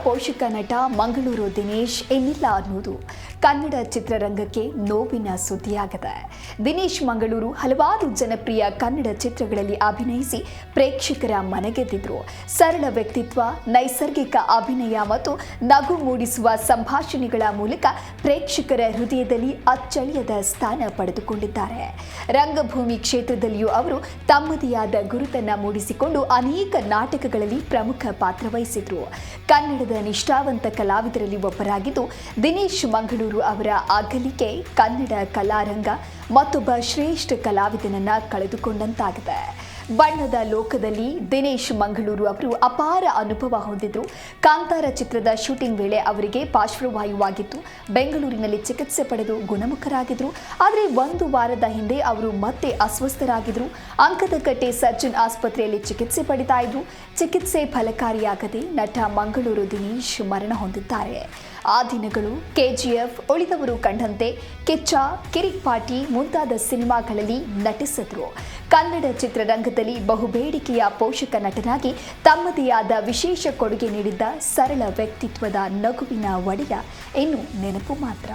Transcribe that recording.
ಪೋಷಕ ನಟ ಮಂಗಳೂರು ದಿನೇಶ್ ಇನ್ನಿಲ್ಲ ಅನ್ನೋದು ಕನ್ನಡ ಚಿತ್ರರಂಗಕ್ಕೆ ನೋವಿನ ಸುದ್ದಿಯಾಗಿದೆ. ದಿನೇಶ್ ಮಂಗಳೂರು ಹಲವಾರು ಜನಪ್ರಿಯ ಕನ್ನಡ ಚಿತ್ರಗಳಲ್ಲಿ ಅಭಿನಯಿಸಿ ಪ್ರೇಕ್ಷಕರ ಮನಗೆದ್ದಿದ್ರು. ಸರಳ ವ್ಯಕ್ತಿತ್ವ, ನೈಸರ್ಗಿಕ ಅಭಿನಯ ಮತ್ತು ನಗು ಮೂಡಿಸುವ ಸಂಭಾಷಣೆಗಳ ಮೂಲಕ ಪ್ರೇಕ್ಷಕರ ಹೃದಯದಲ್ಲಿ ಅಚ್ಚಳಿಯದ ಸ್ಥಾನ ಪಡೆದುಕೊಂಡಿದ್ದಾರೆ. ರಂಗಭೂಮಿ ಕ್ಷೇತ್ರದಲ್ಲಿಯೂ ಅವರು ತಮ್ಮದೇ ಆದ ಗುರುತನ್ನು ಮೂಡಿಸಿಕೊಂಡು ಅನೇಕ ನಾಟಕಗಳಲ್ಲಿ ಪ್ರಮುಖ ಪಾತ್ರ ವಹಿಸಿದ್ರು. ಕನ್ನಡದ ನಿಷ್ಠಾವಂತ ಕಲಾವಿದರಲ್ಲಿ ಒಬ್ಬರಾಗಿದ್ದು ದಿನೇಶ್ ಮಂಗಳೂರು ಅವರ ಅಗಲಿಕೆ ಕನ್ನಡ ಕಲಾರಂಗ ಮತ್ತೊಬ್ಬ ಶ್ರೇಷ್ಠ ಕಲಾವಿದನನ್ನ ಕಳೆದುಕೊಂಡಂತಾಗಿದೆ. ಬಣ್ಣದ ಲೋಕದಲ್ಲಿ ದಿನೇಶ್ ಮಂಗಳೂರು ಅವರು ಅಪಾರ ಅನುಭವ ಹೊಂದಿದ್ರು. ಕಾಂತಾರ ಚಿತ್ರದ ಶೂಟಿಂಗ್ ವೇಳೆ ಅವರಿಗೆ ಪಾರ್ಶ್ವವಾಯುವಾಗಿತ್ತು. ಬೆಂಗಳೂರಿನಲ್ಲಿ ಚಿಕಿತ್ಸೆ ಪಡೆದು ಗುಣಮುಖರಾಗಿದ್ರು. ಆದರೆ ಒಂದು ವಾರದ ಹಿಂದೆ ಅವರು ಮತ್ತೆ ಅಸ್ವಸ್ಥರಾಗಿದ್ರು. ಅಂಕದಕಟ್ಟೆ ಸರ್ಜನ್ ಆಸ್ಪತ್ರೆಯಲ್ಲಿ ಚಿಕಿತ್ಸೆ ಪಡಿತಾ ಇದ್ರು. ಚಿಕಿತ್ಸೆ ಫಲಕಾರಿಯಾಗದೆ ನಟ ಮಂಗಳೂರು ದಿನೇಶ್ ಮರಣ ಹೊಂದಿದ್ದಾರೆ. ಆ ದಿನಗಳು ಕೆಜಿಎಫ್, ಉಳಿದವರು ಕಂಡಂತೆ, ಕಿಚ್ಚ, ಕಿರಿಕ್ ಪಾರ್ಟಿ ಮುಂತಾದ ಸಿನಿಮಾಗಳಲ್ಲಿ ನಟಿಸಿದ್ರು. ಕನ್ನಡ ಚಿತ್ರರಂಗದಲ್ಲಿ ಬಹುಬೇಡಿಕೆಯ ಪೋಷಕ ನಟನಾಗಿ ತಮ್ಮದೇ ಆದ ವಿಶೇಷ ಕೊಡುಗೆ ನೀಡಿದ್ದ ಸರಳ ವ್ಯಕ್ತಿತ್ವದ ನಗುವಿನ ಒಡೆಯ ಇನ್ನು ನೆನಪು ಮಾತ್ರ.